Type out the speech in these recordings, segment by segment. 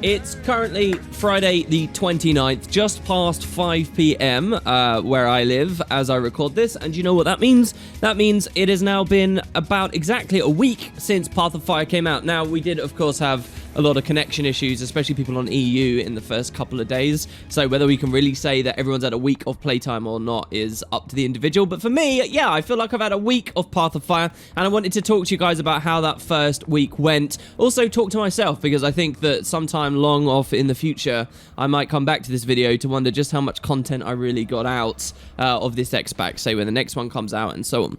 It's currently Friday the 29th, just past 5 p.m. Where I live as I record this, and you know what that means? That means it has now been about exactly a week since Path of Fire came out. Now, we did, of course, have a lot of connection issues, especially people on EU in the first couple of days. So whether we can really say that everyone's had a week of playtime or not is up to the individual. But for me, yeah, I feel like I've had a week of Path of Fire, and I wanted to talk to you guys about how that first week went. Also talk to myself, because I think that sometime long off in the future, I might come back to this video to wonder just how much content I really got out of this X-Pack, say when the next one comes out and so on.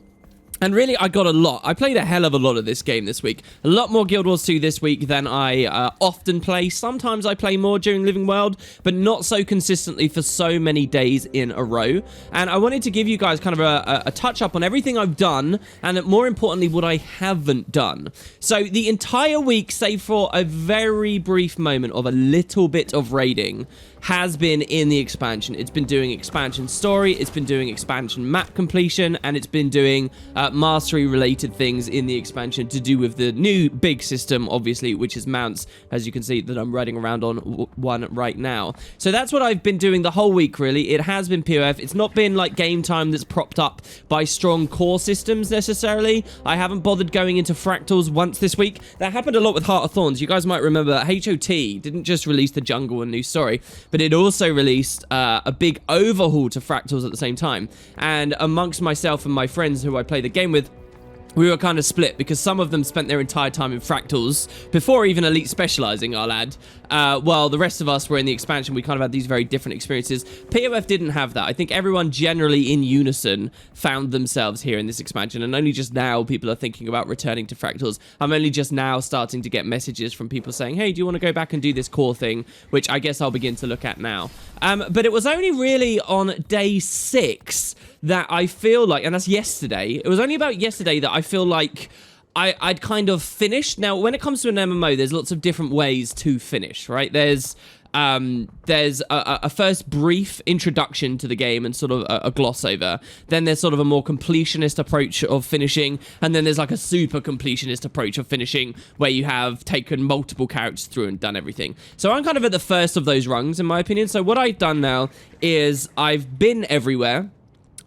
And really, I got a lot. I played a hell of a lot of this game this week. A lot more Guild Wars 2 this week than I often play. Sometimes I play more during Living World, but not so consistently for so many days in a row. And I wanted to give you guys kind of a touch-up on everything I've done, and more importantly, what I haven't done. So the entire week, save for a very brief moment of a little bit of raiding, has been in the expansion. It's been doing expansion story, it's been doing expansion map completion, and it's been doing mastery related things in the expansion to do with the new big system, obviously, which is mounts, as you can see that I'm riding around on one right now. So that's what I've been doing the whole week, really. It has been POF. It's not been like game time that's propped up by strong core systems necessarily. I haven't bothered going into fractals once this week. That happened a lot with Heart of Thorns. You guys might remember that HOT didn't just release the jungle and new story, but it also released a big overhaul to fractals at the same time. And amongst myself and my friends who I play the game with, we were kind of split, because some of them spent their entire time in fractals before even elite specializing, I'll add, while the rest of us were in the expansion. We kind of had these very different experiences. POF didn't have that. I think everyone generally in unison found themselves here in this expansion, and only just now people are thinking about returning to fractals. I'm only just now starting to get messages from people saying, hey, do you want to go back and do this core thing, which I guess I'll begin to look at now. But it was only really on day 6 that I feel like, and that's yesterday, it was only about yesterday that I feel like I'd kind of finished. Now, when it comes to an MMO, there's lots of different ways to finish, right? There's a first brief introduction to the game and sort of a gloss over. Then there's sort of a more completionist approach of finishing, and then there's like a super completionist approach of finishing, where you have taken multiple characters through and done everything. So I'm kind of at the first of those rungs, in my opinion. So what I've done now is I've been everywhere.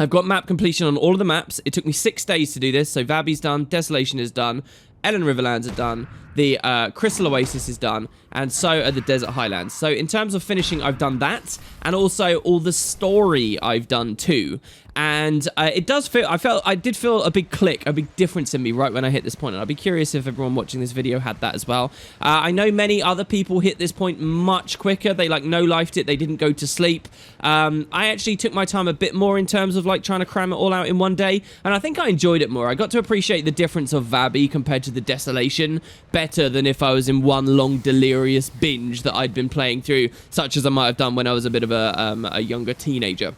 I've got map completion on all of the maps. It took me 6 days to do this. So Vabby's done, Desolation is done, Ellen Riverlands are done, the Crystal Oasis is done, and so are the Desert Highlands. So in terms of finishing, I've done that, and also all the story I've done too. And it does feel, I did feel a big click, a big difference in me right when I hit this point. And I'd be curious if everyone watching this video had that as well. I know many other people hit this point much quicker. They like no-lifed it. They didn't go to sleep. I actually took my time a bit more in terms of like trying to cram it all out in one day. And I think I enjoyed it more. I got to appreciate the difference of Vabby compared to the Desolation better than if I was in one long delirious binge that I'd been playing through, such as I might have done when I was a bit of a younger teenager.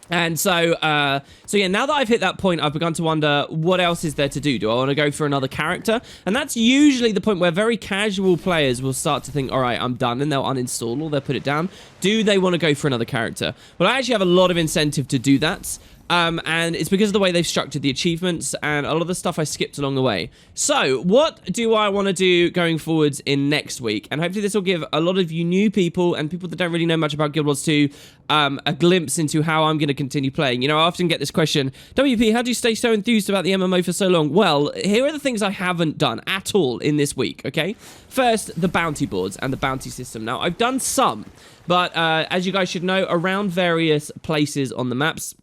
And so yeah, now that I've hit that point, I've begun to wonder, what else is there to do? Do I want to go for another character? And that's usually the point where very casual players will start to think, all right, I'm done, and they'll uninstall or they'll put it down. Do they want to go for another character? Well, I actually have a lot of incentive to do that. And it's because of the way they've structured the achievements and a lot of the stuff I skipped along the way. So, what do I want to do going forwards in next week? And hopefully this will give a lot of you new people and people that don't really know much about Guild Wars 2 a glimpse into how I'm going to continue playing. You know, I often get this question, WP, how do you stay so enthused about the MMO for so long? Well, here are the things I haven't done at all in this week, okay? First, the bounty boards and the bounty system. Now, I've done some, but as you guys should know, around various places on the maps,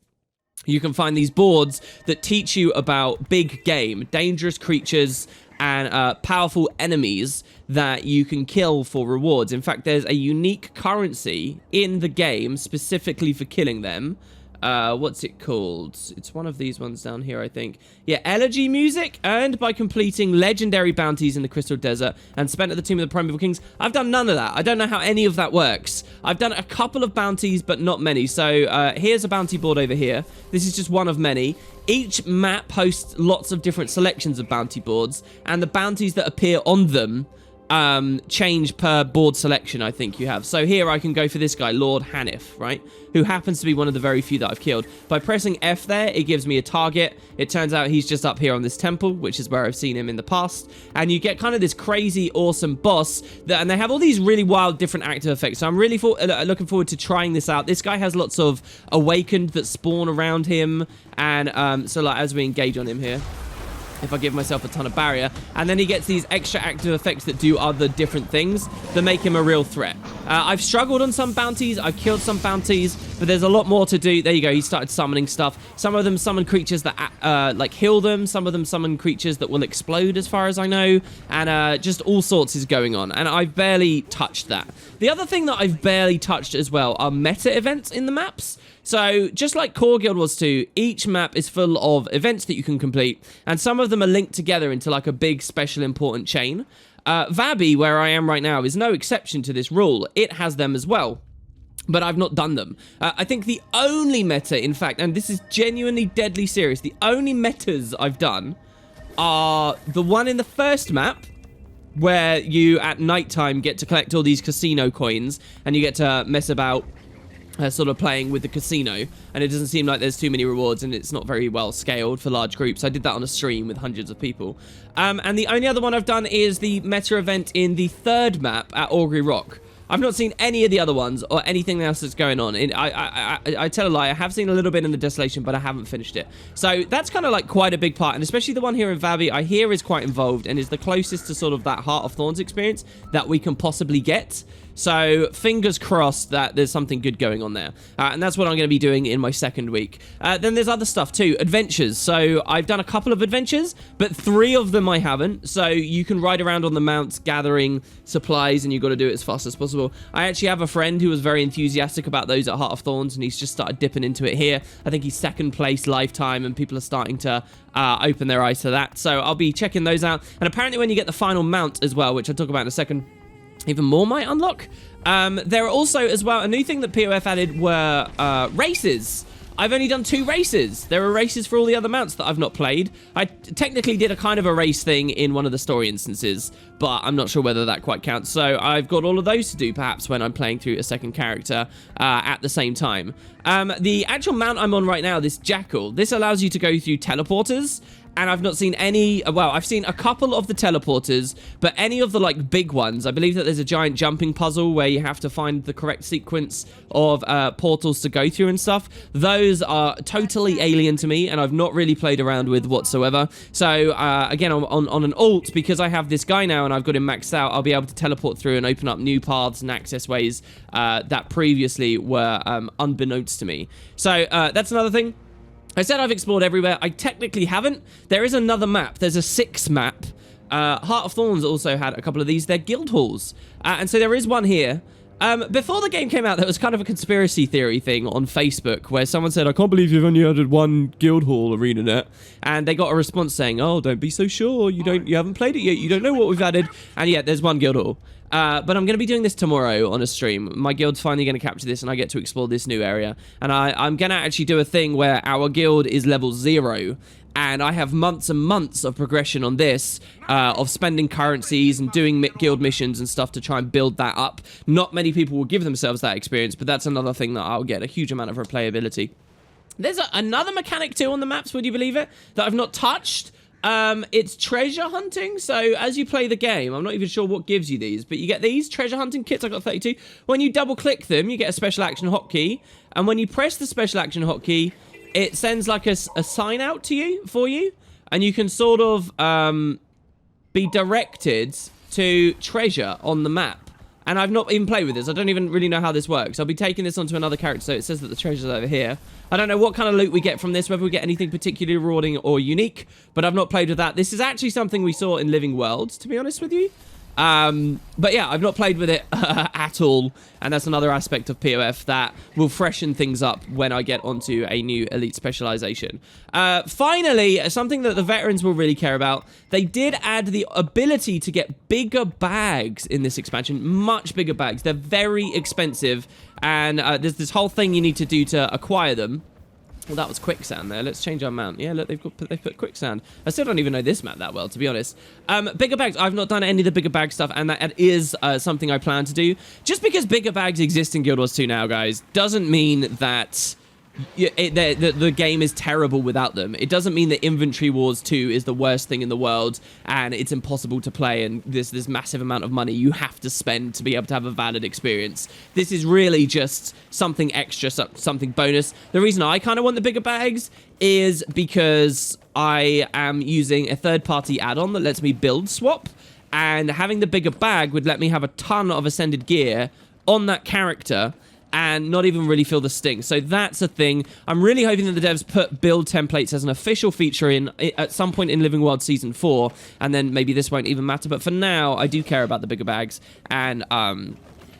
you can find these boards that teach you about big game, dangerous creatures, and powerful enemies that you can kill for rewards. In fact, there's a unique currency in the game specifically for killing them. What's it called? It's one of these ones down here, I think. Yeah, Elegy Music, earned by completing legendary bounties in the Crystal Desert and spent at the Tomb of the Primeval Kings. I've done none of that. I don't know how any of that works. I've done a couple of bounties, but not many. So here's a bounty board over here. This is just one of many. Each map hosts lots of different selections of bounty boards, and the bounties that appear on them change per board selection, I think you have. So here I can go for this guy, Lord Hanif, right? Who happens to be one of the very few that I've killed. By pressing F there, it gives me a target. It turns out he's just up here on this temple, which is where I've seen him in the past. And you get kind of this crazy, awesome boss. And they have all these really wild, different active effects. So I'm really looking forward to trying this out. This guy has lots of awakened that spawn around him. And so like as we engage on him here, if I give myself a ton of barrier, and then he gets these extra active effects that do other different things that make him a real threat. I've struggled on some bounties, I've killed some bounties, but there's a lot more to do. There you go, he started summoning stuff. Some of them summon creatures that like heal them, some of them summon creatures that will explode as far as I know, and just all sorts is going on, and I've barely touched that. The other thing that I've barely touched as well are meta events in the maps. So, just like Core Guild Wars 2, each map is full of events that you can complete, and some of them are linked together into like a big special important chain. Vabi, where I am right now, is no exception to this rule. It has them as well, but I've not done them. I think the only meta, in fact, and this is genuinely deadly serious, the only metas I've done are the one in the first map, where you, at nighttime, get to collect all these casino coins, and you get to mess about sort of playing with the casino, and it doesn't seem like there's too many rewards, and it's not very well scaled for large groups. I did that on a stream with hundreds of people. And the only other one I've done is the meta event in the third map at Augury Rock. I've not seen any of the other ones or anything else that's going on. I tell a lie, I have seen a little bit in the Desolation, but I haven't finished it. So that's kind of like quite a big part, and especially the one here in Vabi, I hear is quite involved and is the closest to sort of that Heart of Thorns experience that we can possibly get. So fingers crossed that there's something good going on there. And that's what I'm going to be doing in my second week. Then there's other stuff too. Adventures. So I've done a couple of adventures, but 3 of them I haven't. So you can ride around on the mounts gathering supplies, and you've got to do it as fast as possible. I actually have a friend who was very enthusiastic about those at Heart of Thorns, and he's just started dipping into it here. I think he's second place lifetime, and people are starting to open their eyes to that. So I'll be checking those out. And apparently when you get the final mount as well, which I'll talk about in a second, even more might unlock. There are also, as well, a new thing that POF added were races. I've only done 2 races. There are races for all the other mounts that I've not played. I technically did a kind of a race thing in one of the story instances, but I'm not sure whether that quite counts. So I've got all of those to do, perhaps, when I'm playing through a second character at the same time. The actual mount I'm on right now, this Jackal, this allows you to go through teleporters. And I've not seen any, well, I've seen a couple of the teleporters, but any of the, like, big ones, I believe that there's a giant jumping puzzle where you have to find the correct sequence of portals to go through and stuff. Those are totally alien to me, and I've not really played around with whatsoever. So, again, on an alt, because I have this guy now and I've got him maxed out, I'll be able to teleport through and open up new paths and access ways that previously were unbeknownst to me. So, that's another thing. I said I've explored everywhere. I technically haven't. There is another map. There's a 6 map. Heart of Thorns also had a couple of these. They're guild halls. And so there is one here. Before the game came out, there was kind of a conspiracy theory thing on Facebook where someone said, I can't believe you've only added 1 guild hall arena net. And they got a response saying, oh, don't be so sure. You haven't played it yet. You don't know what we've added. And yet there's 1 guild hall. But I'm going to be doing this tomorrow on a stream. My guild's finally going to capture this, and I get to explore this new area. And I'm going to actually do a thing where our guild is level 0, and I have months and months of progression on this, of spending currencies and doing guild missions and stuff to try and build that up. Not many people will give themselves that experience, but that's another thing that I'll get a huge amount of replayability. There's another mechanic too on the maps, would you believe it, that I've not touched. It's treasure hunting. So as you play the game, I'm not even sure what gives you these, but you get these treasure hunting kits. I got 32. When you double click them, you get a special action hotkey, and when you press the special action hotkey, it sends like a sign out to you for you, and you can sort of be directed to treasure on the map. And I've not even played with this. I don't even really know how this works. I'll be taking this onto another character, so it says that the treasure's over here. I don't know what kind of loot we get from this, whether we get anything particularly rewarding or unique, but I've not played with that. This is actually something we saw in Living Worlds, to be honest with you. But yeah, I've not played with it at all, and that's another aspect of POF that will freshen things up when I get onto a new elite specialization. Finally, something that the veterans will really care about, they did add the ability to get bigger bags in this expansion, much bigger bags. They're very expensive, and there's this whole thing you need to do to acquire them. Well, that was quicksand there. Let's change our mount. Yeah, look, they've put quicksand. I still don't even know this map that well, to be honest. Bigger bags. I've not done any of the bigger bag stuff, and that is something I plan to do. Just because bigger bags exist in Guild Wars 2 now, guys, doesn't mean that the game is terrible without them. It doesn't mean that Inventory Wars 2 is the worst thing in the world and it's impossible to play and this massive amount of money you have to spend to be able to have a valid experience. This is really just something extra, something bonus. The reason I kind of want the bigger bags is because I am using a third-party add-on that lets me build swap, and having the bigger bag would let me have a ton of Ascended gear on that character and not even really feel the sting. So that's a thing. I'm really hoping that the devs put build templates as an official feature in at some point in Living World Season 4, and then maybe this won't even matter. But for now, I do care about the bigger bags, and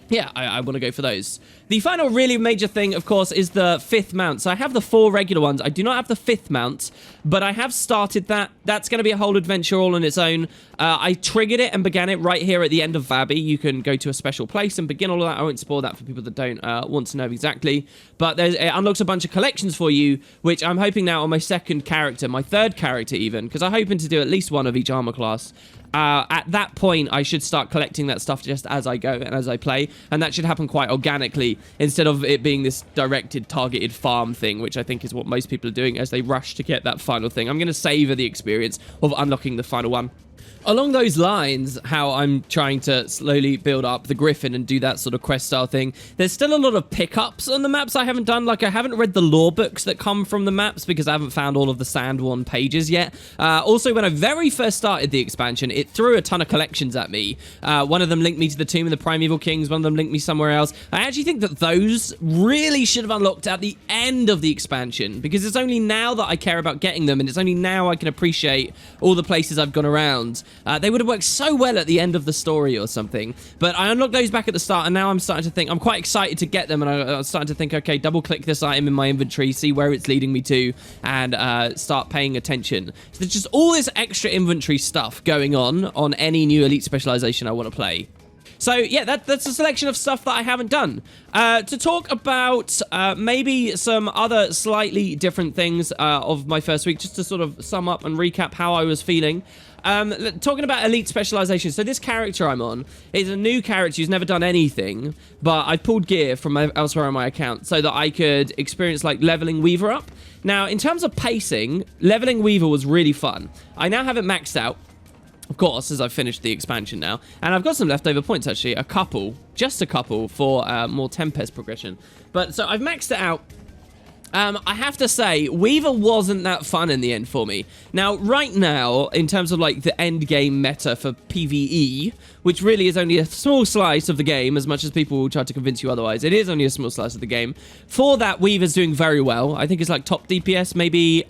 yeah, I want to go for those. The final really major thing, of course, is the 5th mount. So I have the 4 regular ones. I do not have the 5th mount, but I have started that. That's going to be a whole adventure all on its own. I triggered it and began it right here at the end of Vabby. You can go to a special place and begin all of that. I won't spoil that for people that don't want to know exactly. But it unlocks a bunch of collections for you, which I'm hoping now on my 2nd character, my 3rd character even, because I'm hoping to do at least one of each armor class. At that point, I should start collecting that stuff just as I go and as I play, and that should happen quite organically instead of it being this directed, targeted farm thing, which I think is what most people are doing as they rush to get that final thing. I'm going to savor the experience of unlocking the final one. Along those lines, how I'm trying to slowly build up the Griffin and do that sort of quest style thing, there's still a lot of pickups on the maps I haven't done. Like, I haven't read the lore books that come from the maps because I haven't found all of the Sandworn pages yet. Also, when I very first started the expansion, it threw a ton of collections at me. One of them linked me to the Tomb of the Primeval Kings. One of them linked me somewhere else. I actually think that those really should have unlocked at the end of the expansion, because it's only now that I care about getting them, and it's only now I can appreciate all the places I've gone around. They would have worked so well at the end of the story or something. But I unlocked those back at the start, and now I'm starting to think, I'm quite excited to get them, and I'm starting to think, okay, double-click this item in my inventory, see where it's leading me to, and start paying attention. So there's just all this extra inventory stuff going on any new Elite specialization I want to play. So, yeah, that's a selection of stuff that I haven't done. To talk about maybe some other slightly different things of my first week, just to sort of sum up and recap how I was feeling. Talking about Elite specialization, so this character I'm on is a new character who's never done anything, but I pulled gear from elsewhere on my account so that I could experience, like, leveling Weaver up. Now, in terms of pacing, leveling Weaver was really fun. I now have it maxed out, of course, as I've finished the expansion now. And I've got some leftover points, actually. Just a couple for more Tempest progression. But, so I've maxed it out. I have to say, Weevil wasn't that fun in the end for me. Now, right now, in terms of, like, the end game meta for PvE, which really is only a small slice of the game, as much as people will try to convince you otherwise, it is only a small slice of the game. For that, Weaver's doing very well. I think it's, like, top DPS, maybe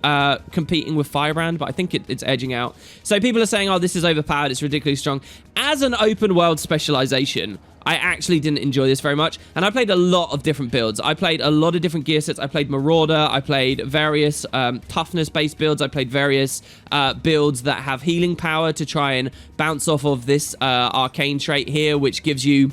competing with Firebrand, but I think it's edging out. So people are saying, oh, this is overpowered, it's ridiculously strong. As an open world specialization, I actually didn't enjoy this very much, and I played a lot of different builds. I played a lot of different gear sets. I played Marauder, I played various toughness-based builds, I played various builds that have healing power to try and bounce off of this arcane trait here, which gives you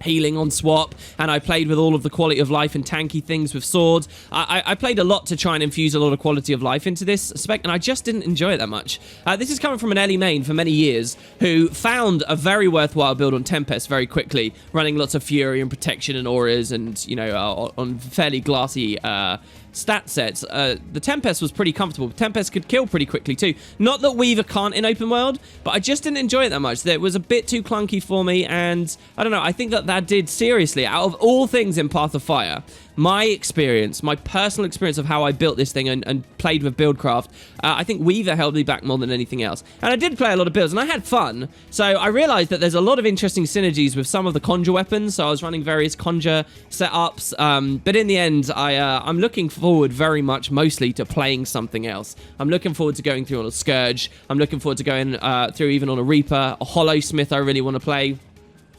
healing on swap, and I played with all of the quality of life and tanky things with swords. I played a lot to try and infuse a lot of quality of life into this spec, and I just didn't enjoy it that much. This is coming from an Ellie main for many years, who found a very worthwhile build on Tempest very quickly, running lots of Fury and Protection and Auras, and, you know, on fairly glassy stat sets. The Tempest was pretty comfortable. Tempest could kill pretty quickly too. Not that Weaver can't in open world, but I just didn't enjoy it that much. It was a bit too clunky for me, and I don't know, I think that did seriously, out of all things in Path of Fire, my experience, my personal experience of how I built this thing and played with Buildcraft, I think Weaver held me back more than anything else. And I did play a lot of builds, and I had fun. So I realized that there's a lot of interesting synergies with some of the Conjure weapons, so I was running various Conjure setups, but in the end, I'm looking forward very much mostly to playing something else. I'm looking forward to going through on a Scourge. I'm looking forward to going through even on a Reaper. A Hollowsmith I really want to play.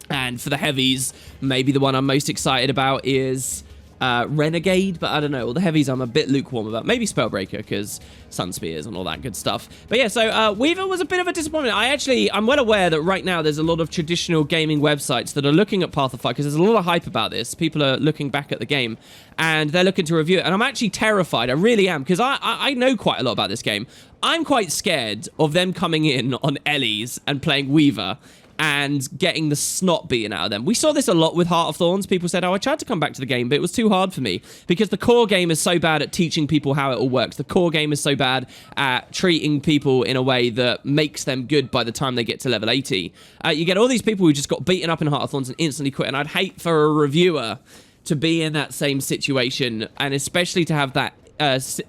And for the heavies, maybe the one I'm most excited about is Renegade, but I don't know. All the heavies I'm a bit lukewarm about. Maybe Spellbreaker, because Sun Spears and all that good stuff. But yeah, so Weevil was a bit of a disappointment. I'm well aware that right now there's a lot of traditional gaming websites that are looking at Path of Fire, because there's a lot of hype about this. People are looking back at the game, and they're looking to review it. And I'm actually terrified. I really am, because I know quite a lot about this game. I'm quite scared of them coming in on Ellie's and playing Weaver and getting the snot beaten out of them. We saw this a lot with Heart of Thorns. People said, oh, I tried to come back to the game, but it was too hard for me, because the core game is so bad at teaching people how it all works. The core game is so bad at treating people in a way that makes them good by the time they get to level 80. You get all these people who just got beaten up in Heart of Thorns and instantly quit, and I'd hate for a reviewer to be in that same situation, and especially to have that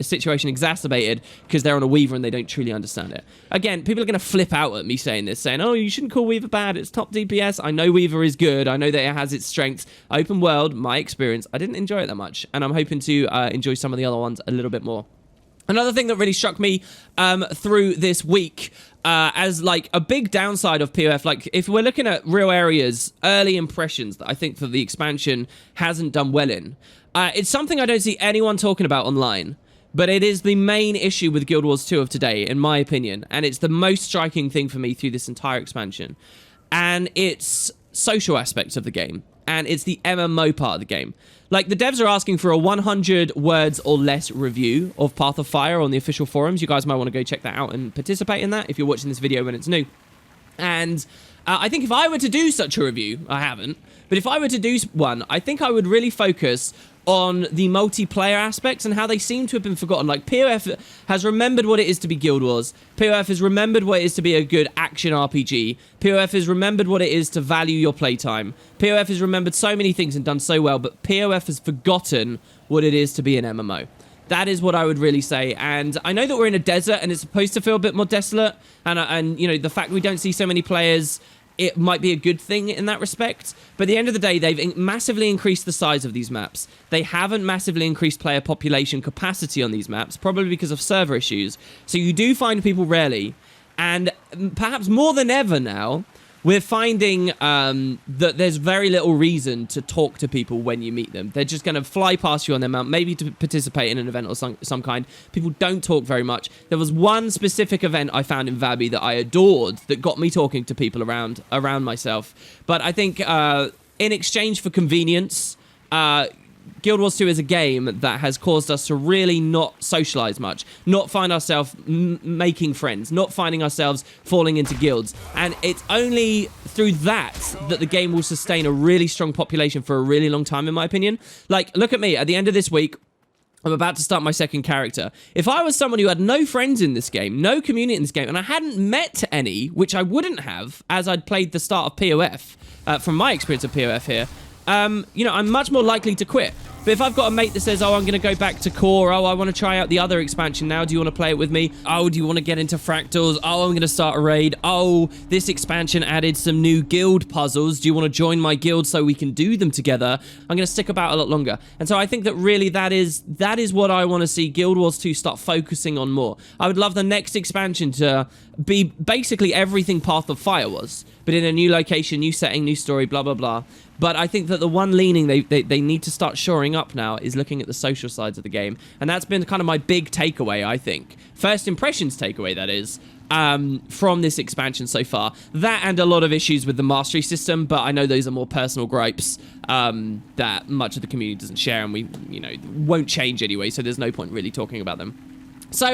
situation exacerbated because they're on a Weaver and they don't truly understand it. Again, people are going to flip out at me saying this, saying, oh, you shouldn't call Weaver bad, it's top DPS. I know Weaver is good, I know that it has its strengths. Open world, my experience, I didn't enjoy it that much, and I'm hoping to enjoy some of the other ones a little bit more. Another thing that really struck me through this week as like a big downside of POF, like if we're looking at real areas, early impressions that I think that the expansion hasn't done well in, it's something I don't see anyone talking about online, but it is the main issue with Guild Wars 2 of today, in my opinion, and it's the most striking thing for me through this entire expansion. And it's social aspects of the game, and it's the MMO part of the game. Like, the devs are asking for a 100 words or less review of Path of Fire on the official forums. You guys might want to go check that out and participate in that if you're watching this video when it's new. And I think if I were to do such a review, I haven't, but if I were to do one, I think I would really focus on the multiplayer aspects and how they seem to have been forgotten. Like, POF has remembered what it is to be Guild Wars. POF has remembered what it is to be a good action RPG. POF has remembered what it is to value your playtime. POF has remembered so many things and done so well, but POF has forgotten what it is to be an MMO. That is what I would really say. And I know that we're in a desert and it's supposed to feel a bit more desolate. And you know, the fact we don't see so many players, it might be a good thing in that respect. But at the end of the day, they've massively increased the size of these maps. They haven't massively increased player population capacity on these maps, probably because of server issues. So you do find people rarely. And perhaps more than ever now, we're finding that there's very little reason to talk to people when you meet them. They're just going to fly past you on their mount, maybe to participate in an event or some kind. People don't talk very much. There was one specific event I found in Vabi that I adored that got me talking to people around myself. But I think in exchange for convenience, Guild Wars 2 is a game that has caused us to really not socialize much, not find ourselves making friends, not finding ourselves falling into guilds. And it's only through that the game will sustain a really strong population for a really long time, in my opinion. Like, look at me. At the end of this week, I'm about to start my second character. If I was someone who had no friends in this game, no community in this game, and I hadn't met any, which I wouldn't have as I'd played the start of POF, from my experience of POF here, you know, I'm much more likely to quit. But if I've got a mate that says, oh, I'm going to go back to core, oh, I want to try out the other expansion now, do you want to play it with me? Oh, do you want to get into fractals? Oh, I'm going to start a raid. Oh, this expansion added some new guild puzzles. Do you want to join my guild so we can do them together? I'm going to stick about a lot longer. And so I think that really that is what I want to see Guild Wars 2 start focusing on more. I would love the next expansion to be basically everything Path of Fire was, but in a new location, new setting, new story, blah, blah, blah. But I think that the one leaning they need to start shoring up now is looking at the social sides of the game. And that's been kind of my big takeaway, I think. First impressions takeaway, that is, from this expansion so far. That and a lot of issues with the mastery system, but I know those are more personal gripes that much of the community doesn't share, and we, you know, won't change anyway, so there's no point really talking about them. So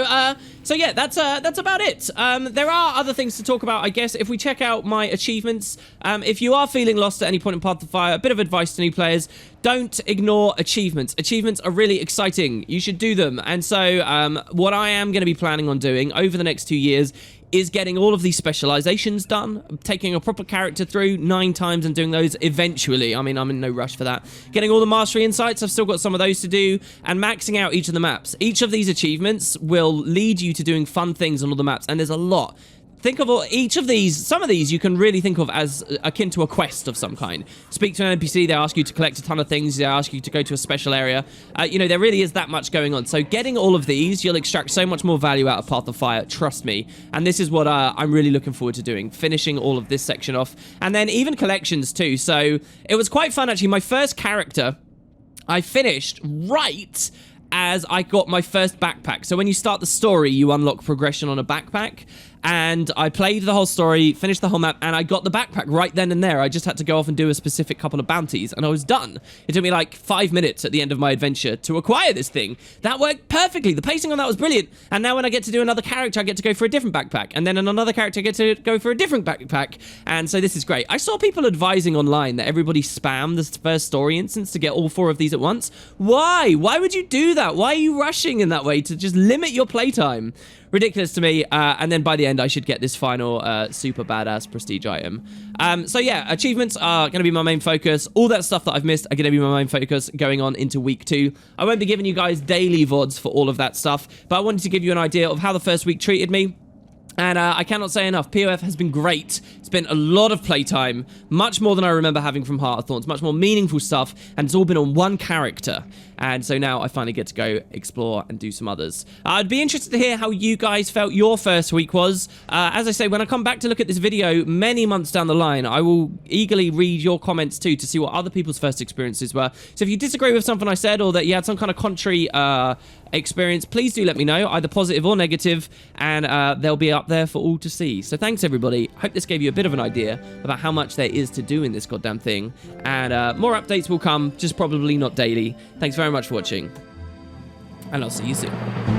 yeah, that's about it. There are other things to talk about, I guess. If we check out my achievements, if you are feeling lost at any point in Path of Fire, a bit of advice to new players: don't ignore achievements. Achievements are really exciting. You should do them. And so what I am going to be planning on doing over the next 2 years is getting all of these specializations done, taking a proper character through 9 times and doing those eventually. I mean, I'm in no rush for that. Getting all the mastery insights, I've still got some of those to do, and maxing out each of the maps. Each of these achievements will lead you to doing fun things on all the maps, and there's a lot. Think of each of these, some of these you can really think of as akin to a quest of some kind. Speak to an NPC, they ask you to collect a ton of things, they ask you to go to a special area. You know, there really is that much going on. So getting all of these, you'll extract so much more value out of Path of Fire, trust me. And this is what I'm really looking forward to doing, finishing all of this section off. And then even collections too. So it was quite fun, actually. My first character I finished right as I got my first backpack. So when you start the story, you unlock progression on a backpack. And I played the whole story, finished the whole map, and I got the backpack right then and there. I just had to go off and do a specific couple of bounties, and I was done. It took me like 5 minutes at the end of my adventure to acquire this thing. That worked perfectly. The pacing on that was brilliant. And now when I get to do another character, I get to go for a different backpack. And then in another character, I get to go for a different backpack. And so this is great. I saw people advising online that everybody spam this first story instance to get all 4 of these at once. Why? Why would you do that? Why are you rushing in that way to just limit your playtime? Ridiculous to me, and then by the end I should get this final super badass prestige item. So yeah, achievements are going to be my main focus. All that stuff that I've missed are going to be my main focus going on into week 2. I won't be giving you guys daily VODs for all of that stuff, but I wanted to give you an idea of how the first week treated me. And I cannot say enough, POF has been great. It's been a lot of playtime, much more than I remember having from Heart of Thorns, much more meaningful stuff, and it's all been on one character. And so now I finally get to go explore and do some others. I'd be interested to hear how you guys felt your first week was. As I say, when I come back to look at this video many months down the line, I will eagerly read your comments too to see what other people's first experiences were. So if you disagree with something I said or that you had some kind of contrary experience, please do let me know, either positive or negative, and they'll be up there for all to see. So thanks everybody. Hope this gave you a bit of an idea about how much there is to do in this goddamn thing, and more updates will come, just probably not daily. Thanks very much for watching, and I'll see you soon.